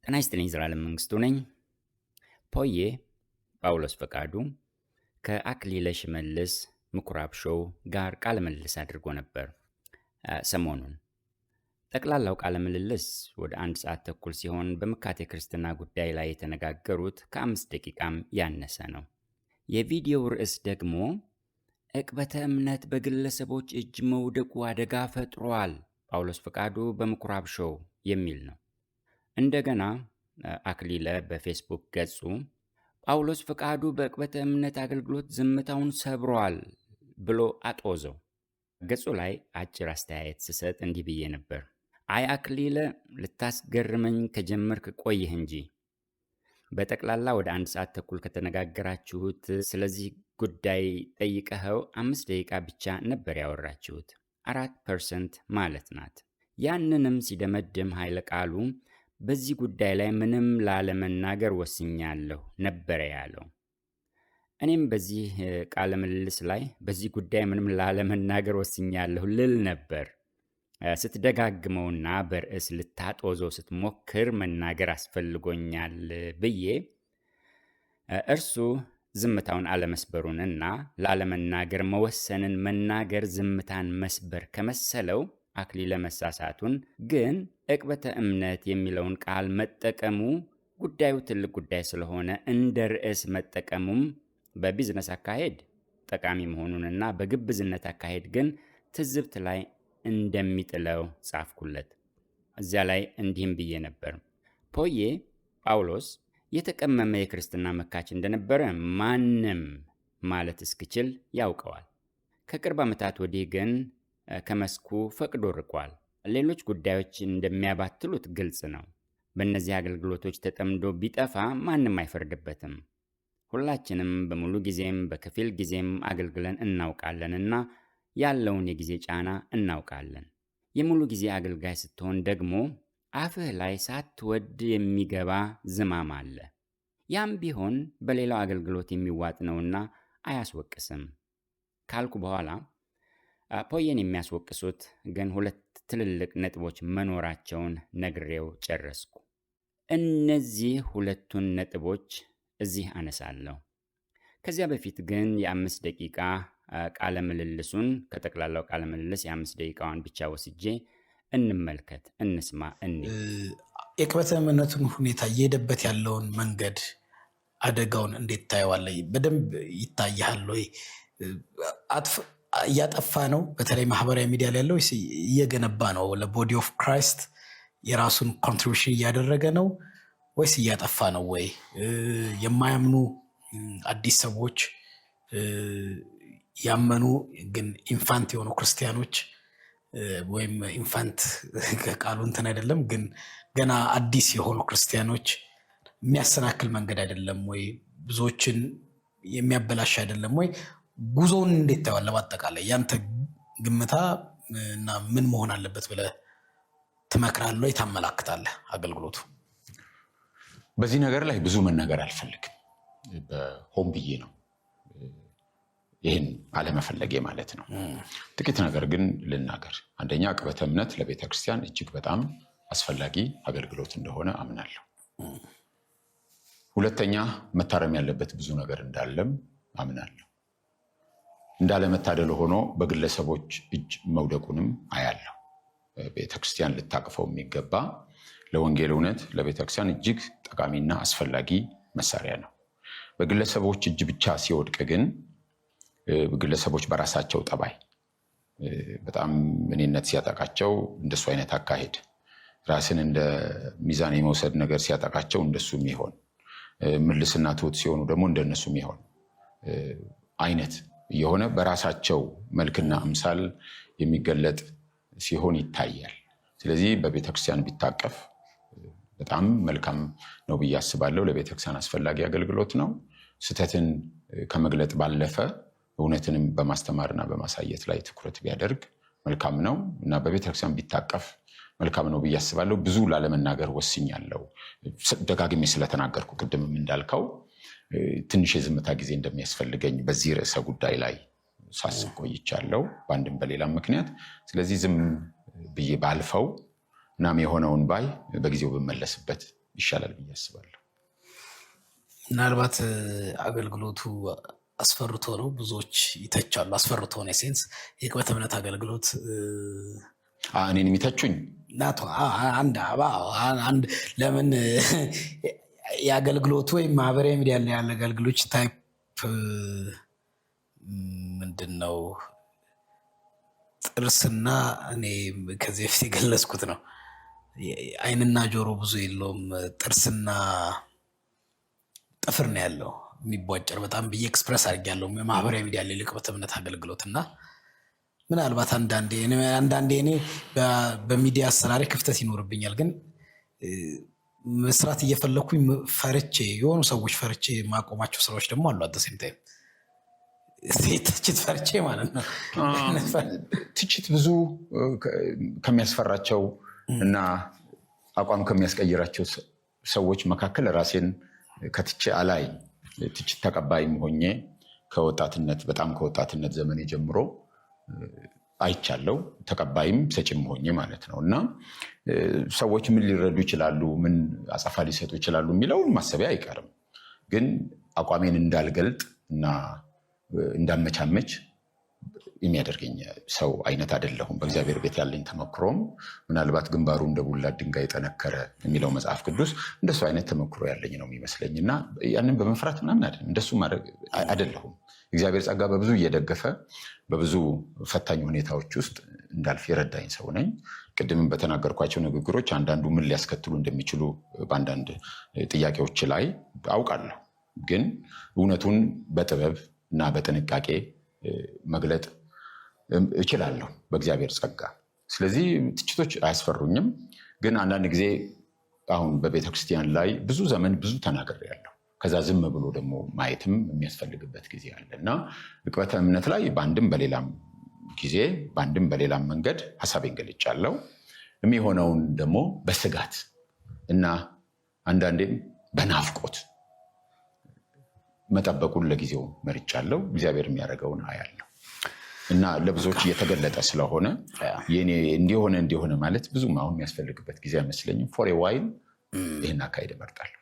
ጤና ይስጥልኝ ዘላለም መንግስቱ ነኝ። ፖዬ ጳውሎስ ፈቃዱ ከአክሊለ ሽመልስ ምኩራብ ሾው ጋር ቃለ ምልልስ አድርጎ ነበር። ሰሞኑን ጠቅላላው ቃለ ምልልስ ወደ 1 ሰዓት ተኩል ሲሆን በምካቴ ክርስትና ጉዳይ ላይ የተነጋገሩት ከ5 ደቂቃም ያነሰ ነው። የቪዲዮው ርዕስ ደግሞ ዕቅበተ እምነት በግለሰቦች እጅ መውደቁ አደጋ ፈጥሯል፣ ጳውሎስ ፈቃዱ በምኩራብ ሾው የሚል ነው። እንደገና አክሊለ በፌስቡክ ገጹ ጳውሎስ ፈቃዱ በዕቅበተ እምነት አገልግሎት ዝምታውን ሰብሯል ብሎ አጦዘው። ገጹ ላይ አጭር አስተያየት ስሰጥ እንዲህ ብዬ ነበር። አይ አክሊለ፣ ልታስገርመኝ ከጀመርክ ቆይህ እንጂ በጠቅላላ ወደ 1 ሰዓት ተኩል ከተነጋገራችሁት ስለዚህ ጉዳይ ጠይቀኸው 5 ደቂቃ ብቻ ነበር ያወራችሁት፣ 4% ማለት ናት። ያንንም ሲደመድም ኃይለ ቃሉ በዚህ ጉዳይ ላይ ምንም ላለመናገር ወስኛለሁ ነበረ ያለው። እኔም በዚህ ቃለ ምልልስ ላይ በዚህ ጉዳይ ምንም ላለመናገር ወስኛለሁ ልል ነበር። ስትደጋግመውና በርዕስ ልታጦዘው ስትሞክር መናገር አስፈልጎኛል ብዬ እርሱ ዝምታውን አለመስበሩንና ላለመናገር መወሰንን መናገር ዝምታን መስበር ከመሰለው አክሊለ መሳሳቱን፣ ግን ዕቅበተ እምነት የሚለውን ቃል መጠቀሙ ጉዳዩ ትልቅ ጉዳይ ስለሆነ እንደ ርዕስ መጠቀሙም በቢዝነስ አካሄድ ጠቃሚ መሆኑንና በግብዝነት አካሄድ ግን ትዝብት ላይ እንደሚጥለው ጻፍኩለት። እዚያ ላይ እንዲህም ብዬ ነበር። ፖዬ ጳውሎስ የተቀመመ የክርስትና መካች እንደነበረ ማንም ማለት እስክችል ያውቀዋል። ከቅርብ ዓመታት ወዲህ ግን ከመስኩ ፈቅዶ ርቋል። ሌሎች ጉዳዮች እንደሚያባትሉት ግልጽ ነው። በእነዚህ አገልግሎቶች ተጠምዶ ቢጠፋ ማንም አይፈርድበትም። ሁላችንም በሙሉ ጊዜም በከፊል ጊዜም አገልግለን እናውቃለንና ያለውን የጊዜ ጫና እናውቃለን። የሙሉ ጊዜ አገልጋይ ስትሆን ደግሞ አፍህ ላይ ሳትወድ የሚገባ ዝማም አለ። ያም ቢሆን በሌላው አገልግሎት የሚዋጥ ነውና አያስወቅስም ካልኩ በኋላ ፖዬን የሚያስወቅሱት ግን 2 ትልልቅ ነጥቦች መኖራቸውን ነግሬው ጨረስኩ። እነዚህ 2ቱን ነጥቦች እዚህ አነሳለሁ። ከዚያ በፊት ግን የ5 ደቂቃ ቃለ ምልልሱን ከጠቅላላው ቃለ ምልልስ የ5 ደቂቃዋን ብቻ ወስጄ እንመልከት፣ እንስማ። የዕቅበተ እምነቱን ሁኔታ እየሄደበት ያለውን መንገድ አደጋውን እንዴት ታየዋለህ? በደንብ ይታያል ወይ? እያጠፋ ነው? በተለይ ማህበራዊ ሚዲያ ላይ ያለው እየገነባ ነው? ለቦዲ ኦፍ ክራይስት የራሱን ኮንትሪቢሽን እያደረገ ነው ወይስ እያጠፋ ነው? ወይ የማያምኑ አዲስ ሰዎች ያመኑ ግን ኢንፋንት የሆኑ ክርስቲያኖች ወይም ኢንፋንት ከቃሉ እንትን አይደለም፣ ግን ገና አዲስ የሆኑ ክርስቲያኖች የሚያሰናክል መንገድ አይደለም ወይ? ብዙዎችን የሚያበላሽ አይደለም ወይ? ጉዞውን እንዴት ታየዋለህ? በአጠቃላይ ያንተ ግምታ እና ምን መሆን አለበት ብለህ ትመክራለህ? ታመላክታለህ? አገልግሎቱ በዚህ ነገር ላይ ብዙ መናገር አልፈልግም። በሆን ብዬ ነው ይህን አለመፈለጌ ማለት ነው። ጥቂት ነገር ግን ልናገር። አንደኛ ዕቅበተ እምነት ለቤተክርስቲያን እጅግ በጣም አስፈላጊ አገልግሎት እንደሆነ አምናለሁ። ሁለተኛ መታረም ያለበት ብዙ ነገር እንዳለም አምናለሁ። እንዳለመታደል ሆኖ በግለሰቦች እጅ መውደቁንም አያለሁ። ቤተክርስቲያን ልታቅፈው የሚገባ ለወንጌል እውነት ለቤተክርስቲያን እጅግ ጠቃሚና አስፈላጊ መሳሪያ ነው። በግለሰቦች እጅ ብቻ ሲወድቅ ግን ግለሰቦች በራሳቸው ጠባይ በጣም ምንነት ሲያጠቃቸው እንደሱ አይነት አካሄድ፣ ራስን እንደ ሚዛን የመውሰድ ነገር ሲያጠቃቸው እንደሱ የሚሆን ምልስና ትሁት ሲሆኑ ደግሞ እንደነሱ የሚሆን አይነት የሆነ በራሳቸው መልክና አምሳል የሚገለጥ ሲሆን ይታያል። ስለዚህ በቤተክርስቲያን ቢታቀፍ በጣም መልካም ነው ብዬ አስባለሁ። ለቤተክርስቲያን አስፈላጊ አገልግሎት ነው። ስህተትን ከመግለጥ ባለፈ እውነትንም በማስተማርና በማሳየት ላይ ትኩረት ቢያደርግ መልካም ነው እና በቤተክርስቲያን ቢታቀፍ መልካም ነው ብዬ አስባለሁ። ብዙ ላለመናገር ወስኛለሁ። ደጋግሜ ስለተናገርኩ ቅድምም እንዳልከው ትንሽ የዝምታ ጊዜ እንደሚያስፈልገኝ በዚህ ርዕሰ ጉዳይ ላይ ሳስብ ቆይቻለሁ በአንድም በሌላም ምክንያት። ስለዚህ ዝም ብዬ ባልፈው እናም የሆነውን ባይ በጊዜው ብመለስበት ይሻላል ብዬ አስባለሁ። ምናልባት አገልግሎቱ አስፈርቶ ነው፣ ብዙዎች ይተቻሉ። አስፈርቶ ነው ሴንስ የዕቅበተ እምነት አገልግሎት እኔን የሚተቹኝ ናቶ አንድ ለምን የአገልግሎቱ ወይም ማህበራዊ ሚዲያ ላይ ያለ አገልግሎች ታይፕ ምንድን ነው? ጥርስና እኔ ከዚህ በፊት የገለጽኩት ነው። ዓይንና ጆሮ ብዙ የለውም፣ ጥርስና ጥፍር ነው ያለው የሚቧጨር በጣም ብዬ ኤክስፕረስ አድርጌያለሁ ማህበራዊ ሚዲያ ላይ የዕቅበተ እምነት አገልግሎት እና ምናልባት አንዳንዴ እኔ በሚዲያ አሰራሪ ክፍተት ይኖርብኛል፣ ግን መስራት እየፈለኩኝ ፈርቼ የሆኑ ሰዎች ፈርቼ ማቆማቸው ስራዎች ደግሞ አሉ። አደሴም ታይም ትችት ፈርቼ ማለት ነው። ትችት ብዙ ከሚያስፈራቸው እና አቋም ከሚያስቀይራቸው ሰዎች መካከል ራሴን ከትቼ አላይ ትችት ተቀባይም ሆኜ በጣም ከወጣትነት ዘመኔ ጀምሮ አይቻለው፣ ተቀባይም ሰጭም ሆኜ ማለት ነው። እና ሰዎች ምን ሊረዱ ይችላሉ፣ ምን አጸፋ ሊሰጡ ይችላሉ የሚለውን ማሰቢያ አይቀርም። ግን አቋሜን እንዳልገልጥ እና እንዳመቻመች የሚያደርገኝ ሰው አይነት አይደለሁም። በእግዚአብሔር ቤት ያለኝ ተመክሮም ምናልባት ግንባሩ እንደ ቡላ ድንጋይ ጠነከረ የሚለው መጽሐፍ ቅዱስ እንደሱ አይነት ተመክሮ ያለኝ ነው የሚመስለኝ እና ያንን በመፍራት ምናምን እንደሱ አይደለሁም። እግዚአብሔር ጸጋ በብዙ እየደገፈ በብዙ ፈታኝ ሁኔታዎች ውስጥ እንዳልፍ የረዳኝ ሰው ነኝ። ቅድምም በተናገርኳቸው ንግግሮች አንዳንዱ ምን ሊያስከትሉ እንደሚችሉ በአንዳንድ ጥያቄዎች ላይ አውቃለሁ። ግን እውነቱን በጥበብ እና በጥንቃቄ መግለጥ እችላለሁ በእግዚአብሔር ጸጋ። ስለዚህ ትችቶች አያስፈሩኝም። ግን አንዳንድ ጊዜ አሁን በቤተክርስቲያን ላይ ብዙ ዘመን ብዙ ተናግሬያለሁ። ከዛ ዝም ብሎ ደግሞ ማየትም የሚያስፈልግበት ጊዜ አለ እና ዕቅበተ እምነት ላይ በአንድም በሌላም ጊዜ በአንድም በሌላም መንገድ ሀሳቤን ገልጫለሁ። የሚሆነውን ደግሞ በስጋት እና አንዳንዴም በናፍቆት መጠበቁን ለጊዜው መርጫለሁ። እግዚአብሔር የሚያደርገውን አያለሁ እና ለብዙዎች እየተገለጠ ስለሆነ እንዲሆነ ማለት ብዙም አሁን የሚያስፈልግበት ጊዜ አይመስለኝም። ፎር ዋይል ይህን አካሄድ እመርጣለሁ።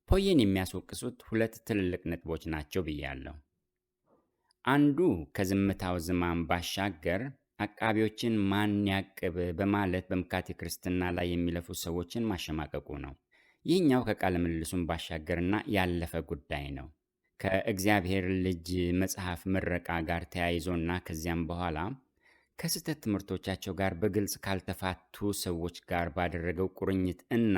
ፖዬን የሚያስወቅሱት ሁለት ትልልቅ ነጥቦች ናቸው ብያለሁ። አንዱ ከዝምታው ዝማም ባሻገር አቃቢዎችን ማን ያቅብ በማለት በምካቴ ክርስትና ላይ የሚለፉ ሰዎችን ማሸማቀቁ ነው። ይህኛው ከቃለ ምልልሱም ባሻገርና ያለፈ ጉዳይ ነው። ከእግዚአብሔር ልጅ መጽሐፍ ምረቃ ጋር ተያይዞና ከዚያም በኋላ ከስህተት ትምህርቶቻቸው ጋር በግልጽ ካልተፋቱ ሰዎች ጋር ባደረገው ቁርኝት እና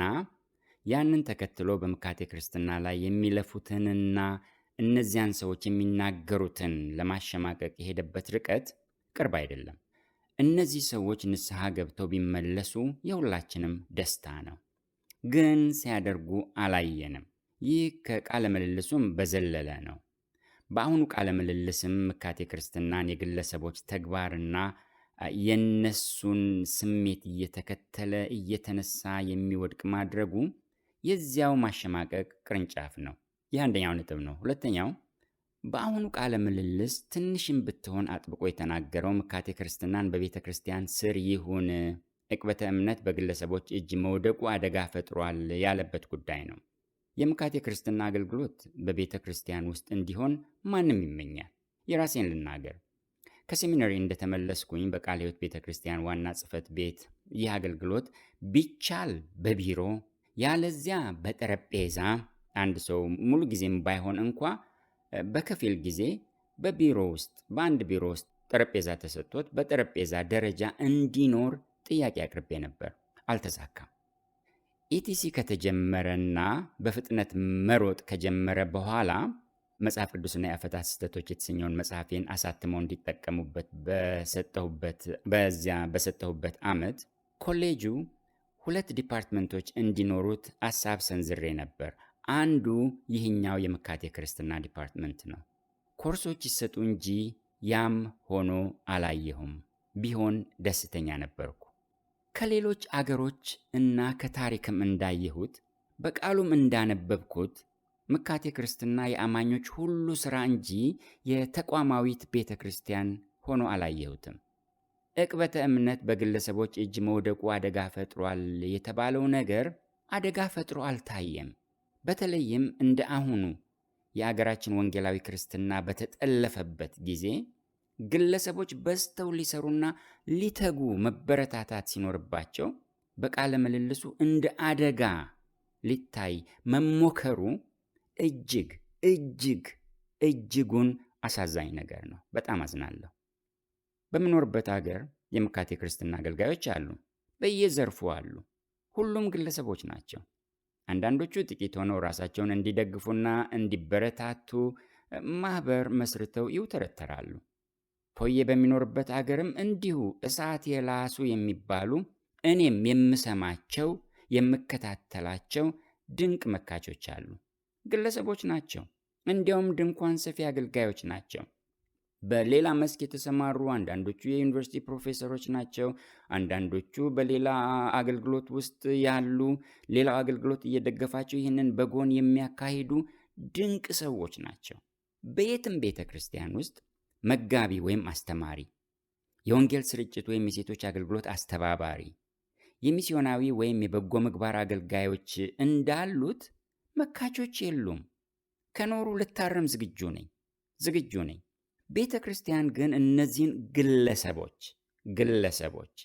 ያንን ተከትሎ በምካቴ ክርስትና ላይ የሚለፉትንና እነዚያን ሰዎች የሚናገሩትን ለማሸማቀቅ የሄደበት ርቀት ቅርብ አይደለም። እነዚህ ሰዎች ንስሐ ገብተው ቢመለሱ የሁላችንም ደስታ ነው። ግን ሲያደርጉ አላየንም። ይህ ከቃለ ምልልሱም በዘለለ ነው። በአሁኑ ቃለ ምልልስም ምካቴ ክርስትናን የግለሰቦች ተግባርና የነሱን ስሜት እየተከተለ እየተነሳ የሚወድቅ ማድረጉ የዚያው ማሸማቀቅ ቅርንጫፍ ነው። ይህ አንደኛው ነጥብ ነው። ሁለተኛው በአሁኑ ቃለ ምልልስ ትንሽም ብትሆን አጥብቆ የተናገረው ምካቴ ክርስትናን በቤተ ክርስቲያን ስር ይሁን ዕቅበተ እምነት በግለሰቦች እጅ መውደቁ አደጋ ፈጥሯል ያለበት ጉዳይ ነው። የምካቴ ክርስትና አገልግሎት በቤተ ክርስቲያን ውስጥ እንዲሆን ማንም ይመኛል። የራሴን ልናገር። ከሴሚናሪ እንደተመለስኩኝ በቃለ ሕይወት ቤተ ክርስቲያን ዋና ጽሕፈት ቤት ይህ አገልግሎት ቢቻል በቢሮ ያለዚያ በጠረጴዛ አንድ ሰው ሙሉ ጊዜም ባይሆን እንኳ በከፊል ጊዜ በቢሮ ውስጥ በአንድ ቢሮ ውስጥ ጠረጴዛ ተሰጥቶት በጠረጴዛ ደረጃ እንዲኖር ጥያቄ አቅርቤ ነበር። አልተሳካም። ኢቲሲ ከተጀመረና በፍጥነት መሮጥ ከጀመረ በኋላ መጽሐፍ ቅዱስና የአፈታት ስህተቶች የተሰኘውን መጽሐፌን አሳትመው እንዲጠቀሙበት በሰጠሁበት ዓመት ኮሌጁ 2 ዲፓርትመንቶች እንዲኖሩት አሳብ ሰንዝሬ ነበር። አንዱ ይህኛው የምካቴ ክርስትና ዲፓርትመንት ነው። ኮርሶች ይሰጡ እንጂ ያም ሆኖ አላየሁም። ቢሆን ደስተኛ ነበርኩ። ከሌሎች አገሮች እና ከታሪክም እንዳየሁት በቃሉም እንዳነበብኩት ምካቴ ክርስትና የአማኞች ሁሉ ሥራ እንጂ የተቋማዊት ቤተ ክርስቲያን ሆኖ አላየሁትም። ዕቅበተ እምነት በግለሰቦች እጅ መውደቁ አደጋ ፈጥሯል የተባለው ነገር አደጋ ፈጥሮ አልታየም። በተለይም እንደ አሁኑ የአገራችን ወንጌላዊ ክርስትና በተጠለፈበት ጊዜ ግለሰቦች በዝተው ሊሰሩና ሊተጉ መበረታታት ሲኖርባቸው በቃለ ምልልሱ እንደ አደጋ ሊታይ መሞከሩ እጅጉን አሳዛኝ ነገር ነው። በጣም አዝናለሁ። በምኖርበት ሀገር የምካቴ ክርስትና አገልጋዮች አሉ፣ በየዘርፉ አሉ። ሁሉም ግለሰቦች ናቸው። አንዳንዶቹ ጥቂት ሆነው ራሳቸውን እንዲደግፉና እንዲበረታቱ ማህበር መስርተው ይውተረተራሉ። ፖዬ በሚኖርበት አገርም እንዲሁ እሳት የላሱ የሚባሉ እኔም የምሰማቸው የምከታተላቸው ድንቅ መካቾች አሉ። ግለሰቦች ናቸው። እንዲያውም ድንኳን ሰፊ አገልጋዮች ናቸው። በሌላ መስክ የተሰማሩ አንዳንዶቹ የዩኒቨርሲቲ ፕሮፌሰሮች ናቸው። አንዳንዶቹ በሌላ አገልግሎት ውስጥ ያሉ፣ ሌላው አገልግሎት እየደገፋቸው ይህንን በጎን የሚያካሂዱ ድንቅ ሰዎች ናቸው። በየትም ቤተ ክርስቲያን ውስጥ መጋቢ ወይም አስተማሪ፣ የወንጌል ስርጭት ወይም የሴቶች አገልግሎት አስተባባሪ፣ የሚስዮናዊ ወይም የበጎ ምግባር አገልጋዮች እንዳሉት መካቾች የሉም። ከኖሩ ልታረም ዝግጁ ነኝ። ቤተ ክርስቲያን ግን እነዚህን ግለሰቦች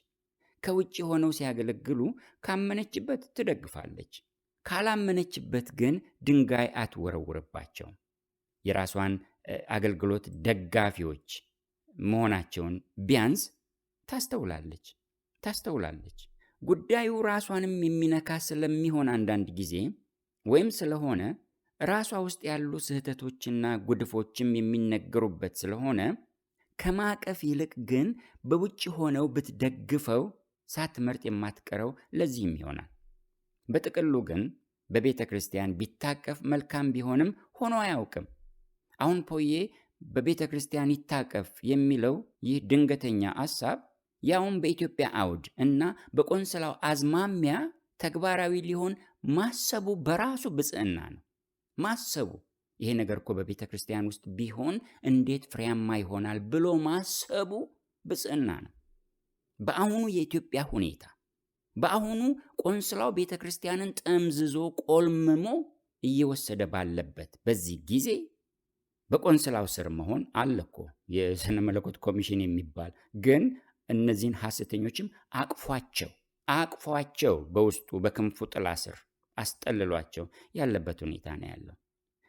ከውጭ ሆነው ሲያገለግሉ ካመነችበት ትደግፋለች፣ ካላመነችበት ግን ድንጋይ አትወረውርባቸውም። የራሷን አገልግሎት ደጋፊዎች መሆናቸውን ቢያንስ ታስተውላለች። ጉዳዩ ራሷንም የሚነካ ስለሚሆን አንዳንድ ጊዜ ወይም ስለሆነ ራሷ ውስጥ ያሉ ስህተቶችና ጉድፎችም የሚነገሩበት ስለሆነ ከማቀፍ ይልቅ ግን በውጭ ሆነው ብትደግፈው ሳትመርጥ የማትቀረው ለዚህም ይሆናል። በጥቅሉ ግን በቤተ ክርስቲያን ቢታቀፍ መልካም ቢሆንም ሆኖ አያውቅም። አሁን ፖዬ በቤተ ክርስቲያን ይታቀፍ የሚለው ይህ ድንገተኛ ሐሳብ ያውም በኢትዮጵያ አውድ እና በቆንስላው አዝማሚያ ተግባራዊ ሊሆን ማሰቡ በራሱ ብጽዕና ነው። ማሰቡ ይሄ ነገር እኮ በቤተ ክርስቲያን ውስጥ ቢሆን እንዴት ፍሬያማ ይሆናል ብሎ ማሰቡ ብጽዕና ነው። በአሁኑ የኢትዮጵያ ሁኔታ፣ በአሁኑ ቆንስላው ቤተ ክርስቲያንን ጠምዝዞ ቆልምሞ እየወሰደ ባለበት በዚህ ጊዜ በቆንስላው ስር መሆን አለ እኮ የሥነ መለኮት ኮሚሽን የሚባል ግን እነዚህን ሐሰተኞችም አቅፏቸው በውስጡ በክንፉ ጥላ ስር አስጠልሏቸው ያለበት ሁኔታ ነው ያለው።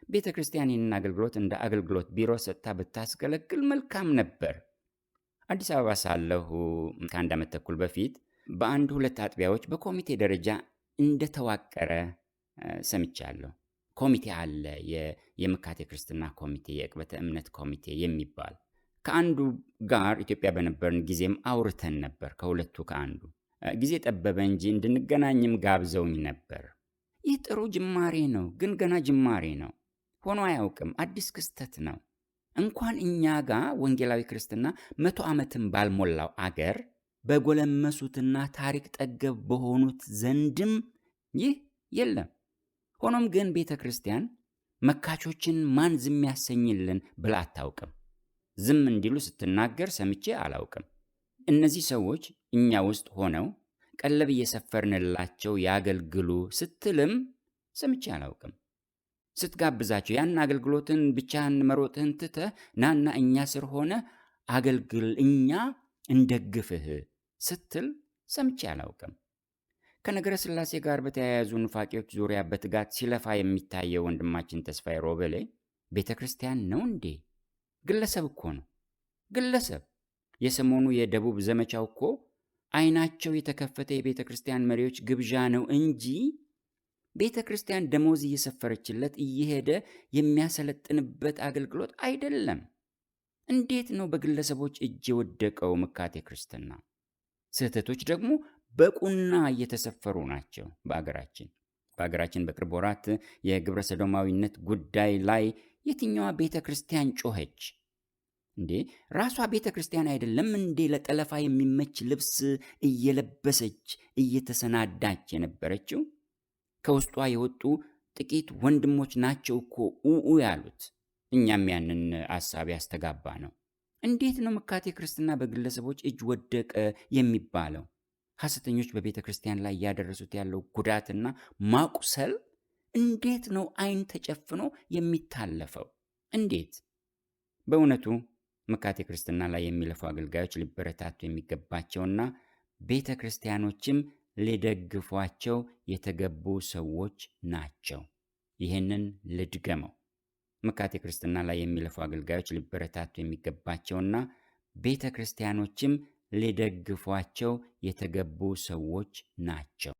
ቤተ ክርስቲያን ይህንን አገልግሎት እንደ አገልግሎት ቢሮ ሰጥታ ብታስገለግል መልካም ነበር። አዲስ አበባ ሳለሁ ከ1 ዓመት ተኩል በፊት በአንድ 2 አጥቢያዎች በኮሚቴ ደረጃ እንደተዋቀረ ሰምቻለሁ። ኮሚቴ አለ፣ የምካቴ ክርስትና ኮሚቴ፣ የዕቅበተ እምነት ኮሚቴ የሚባል። ከአንዱ ጋር ኢትዮጵያ በነበርን ጊዜም አውርተን ነበር። ከሁለቱ ከአንዱ ጊዜ ጠበበ እንጂ እንድንገናኝም ጋብዘውኝ ነበር። ይህ ጥሩ ጅማሬ ነው፣ ግን ገና ጅማሬ ነው። ሆኖ አያውቅም። አዲስ ክስተት ነው። እንኳን እኛ ጋር ወንጌላዊ ክርስትና 100 ዓመትን ባልሞላው አገር በጎለመሱትና ታሪክ ጠገብ በሆኑት ዘንድም ይህ የለም። ሆኖም ግን ቤተ ክርስቲያን መካቾችን ማን ዝም ያሰኝልን ብላ አታውቅም። ዝም እንዲሉ ስትናገር ሰምቼ አላውቅም። እነዚህ ሰዎች እኛ ውስጥ ሆነው ቀለብ እየሰፈርንላቸው ያገልግሉ ስትልም ሰምቼ አላውቅም። ስትጋብዛቸው ያን አገልግሎትን ብቻህን መሮጥህን ትተህ ናና እኛ ስር ሆነ አገልግል፣ እኛ እንደግፍህ ስትል ሰምቼ አላውቅም። ከነገረ ሥላሴ ጋር በተያያዙ ኑፋቄዎች ዙሪያ በትጋት ሲለፋ የሚታየው ወንድማችን ተስፋዬ ሮበሌ ቤተ ክርስቲያን ነው እንዴ? ግለሰብ እኮ ነው። ግለሰብ። የሰሞኑ የደቡብ ዘመቻው እኮ አይናቸው የተከፈተ የቤተ ክርስቲያን መሪዎች ግብዣ ነው እንጂ ቤተ ክርስቲያን ደሞዝ እየሰፈረችለት እየሄደ የሚያሰለጥንበት አገልግሎት አይደለም። እንዴት ነው በግለሰቦች እጅ የወደቀው ምካቴ ክርስትና? ስህተቶች ደግሞ በቁና እየተሰፈሩ ናቸው። በአገራችን በቅርብ ወራት የግብረ ሰዶማዊነት ጉዳይ ላይ የትኛዋ ቤተ ክርስቲያን ጮኸች እንዴ? ራሷ ቤተ ክርስቲያን አይደለም እንዴ ለጠለፋ የሚመች ልብስ እየለበሰች እየተሰናዳች የነበረችው? ከውስጧ የወጡ ጥቂት ወንድሞች ናቸው እኮ ኡኡ ያሉት። እኛም ያንን ሐሳብ ያስተጋባ ነው። እንዴት ነው ምካቴ ክርስትና በግለሰቦች እጅ ወደቀ የሚባለው? ሐሰተኞች በቤተ ክርስቲያን ላይ እያደረሱት ያለው ጉዳትና ማቁሰል እንዴት ነው ዓይን ተጨፍኖ የሚታለፈው? እንዴት? በእውነቱ መካቴ ክርስትና ላይ የሚለፉ አገልጋዮች ሊበረታቱ የሚገባቸውና ቤተ ክርስቲያኖችም ሊደግፏቸው የተገቡ ሰዎች ናቸው። ይህንን ልድገመው። መካቴ ክርስትና ላይ የሚለፉ አገልጋዮች ሊበረታቱ የሚገባቸውና ቤተ ክርስቲያኖችም ሊደግፏቸው የተገቡ ሰዎች ናቸው።